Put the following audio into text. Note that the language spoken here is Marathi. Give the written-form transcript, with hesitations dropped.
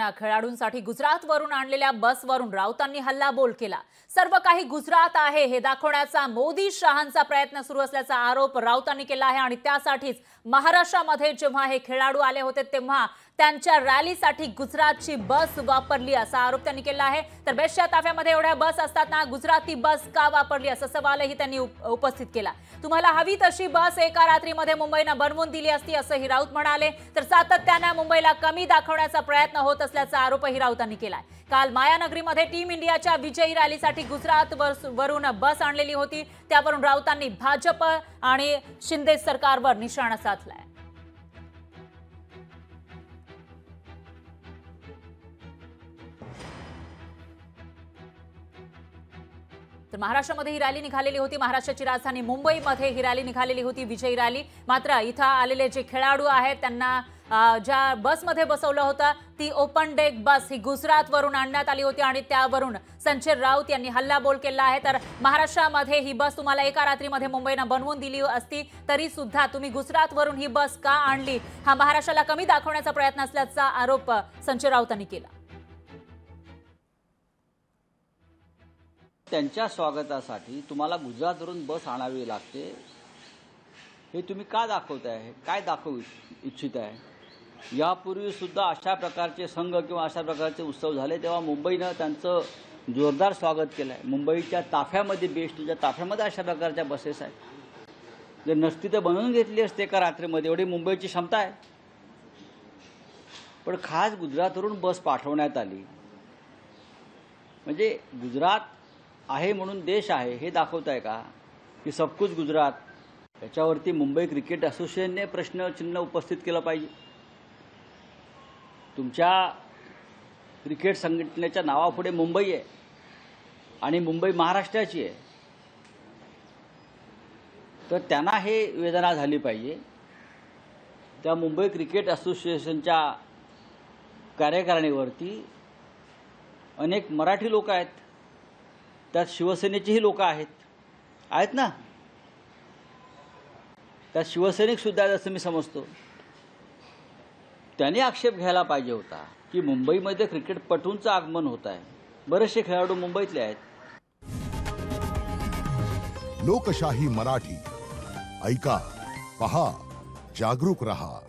खेळाडूंसाठी गुजरातवरून आणलेल्या बसवरून राऊतांनी हल्लाबोल केला। सर्व काही गुजरात आहे हे दाखवण्याचा मोदी शहांचा प्रयत्न सुरू असल्याचा आरोप राऊतांनी केला आहे आणि त्यासाठीच महाराष्ट्रामध्ये जेव्हा हे खेळाडू आले होते तेव्हा त्यांच्या रॅलीसाठी गुजरातची बस वापरली असा आरोप त्यांनी केला आहे। तर बेस्टच्या ताफ्यामध्ये एवढ्या बस असताना गुजराती बस का वापरली असा सवालही त्यांनी उपस्थित केला। तुम्हाला हवी तशी बस एका रात्रीमध्ये मुंबईने बनवून दिली असती असंही राऊत म्हणाले। तर सातत्याने मुंबईला कमी दाखवण्याचा प्रयत्न होत असल्याचा आरोपही राऊतांनी केलाय। काल मायानगरीमध्ये टीम इंडियाच्या विजयी रॅलीसाठी गुजरात वरून बस आणलेली होती, त्यावरून राऊतांनी भाजप आणि शिंदे सरकारवर निशाणा साधलाय। तर महाराष्ट्रामध्ये ही रॅली निघालेली होती। महाराष्ट्राची राजधानी मुंबईमध्ये ही रॅली निघालेली होती, विजयी रॅली। मात्र इथं आलेले जे खेळाडू आहेत त्यांना ज्या बसमध्ये बसवलं होतं ती ओपन डेक बस ही गुजरातवरून आणण्यात आली होती आणि त्यावरून संजय राऊत यांनी हल्लाबोल केला आहे। तर महाराष्ट्रामध्ये ही बस तुम्हाला एका रात्रीमध्ये मुंबईने बनवून दिली असती तरी सुद्धा तुम्ही गुजरातवरून ही बस का आणली, हा महाराष्ट्राला कमी दाखवण्याचा प्रयत्न असल्याचा आरोप संजय राऊतांनी केला। त्यांच्या स्वागतासाठी तुम्हाला गुजरातवरून बस आणावी लागते हे तुम्ही का दाखवताय, काय दाखवू इच्छित आहे? यापूर्वी सुद्धा अशा प्रकारचे संघ किंवा अशा प्रकारचे उत्सव झाले तेव्हा मुंबईनं त्यांचं जोरदार स्वागत केलं आहे। मुंबईच्या ताफ्यामध्ये बेस्टच्या ताफ्यामध्ये अशा प्रकारच्या बसेस आहेत। जर नसती तर बनवून घेतली असते एका रात्रीमध्ये, एवढी मुंबईची क्षमता आहे। पण खास गुजरातवरून बस पाठवण्यात आली म्हणजे गुजरात आहे म्हणून देश आहे हे दाखवताय का की सब कुछ गुजरात? याच्यावरती मुंबई क्रिकेट असोसिएशनने प्रश्नचिन्ह उपस्थित केलं पाहिजे। तुमच्या क्रिकेट संघटनेच्या नावापुढे मुंबई आहे आणि मुंबई महाराष्ट्राची आहे, तर त्यांना हे वेदना झाली पाहिजे। त्या मुंबई क्रिकेट असोसिएशनच्या कार्यकारिणीवरती अनेक मराठी लोक आहेत, त्यात शिवसेनेचेही लोक आहेत ना, त्यात शिवसैनिक सुद्धा आहेत असं मी समजतो। त्यांनी आक्षेप घ्यायला पाहिजे होता की मुंबईमध्ये क्रिकेटपटूंचं आगमन होत आहे, बरेचसे खेळाडू मुंबईतले आहेत। लोकशाही मराठी ऐका, पहा, जागरूक रहा।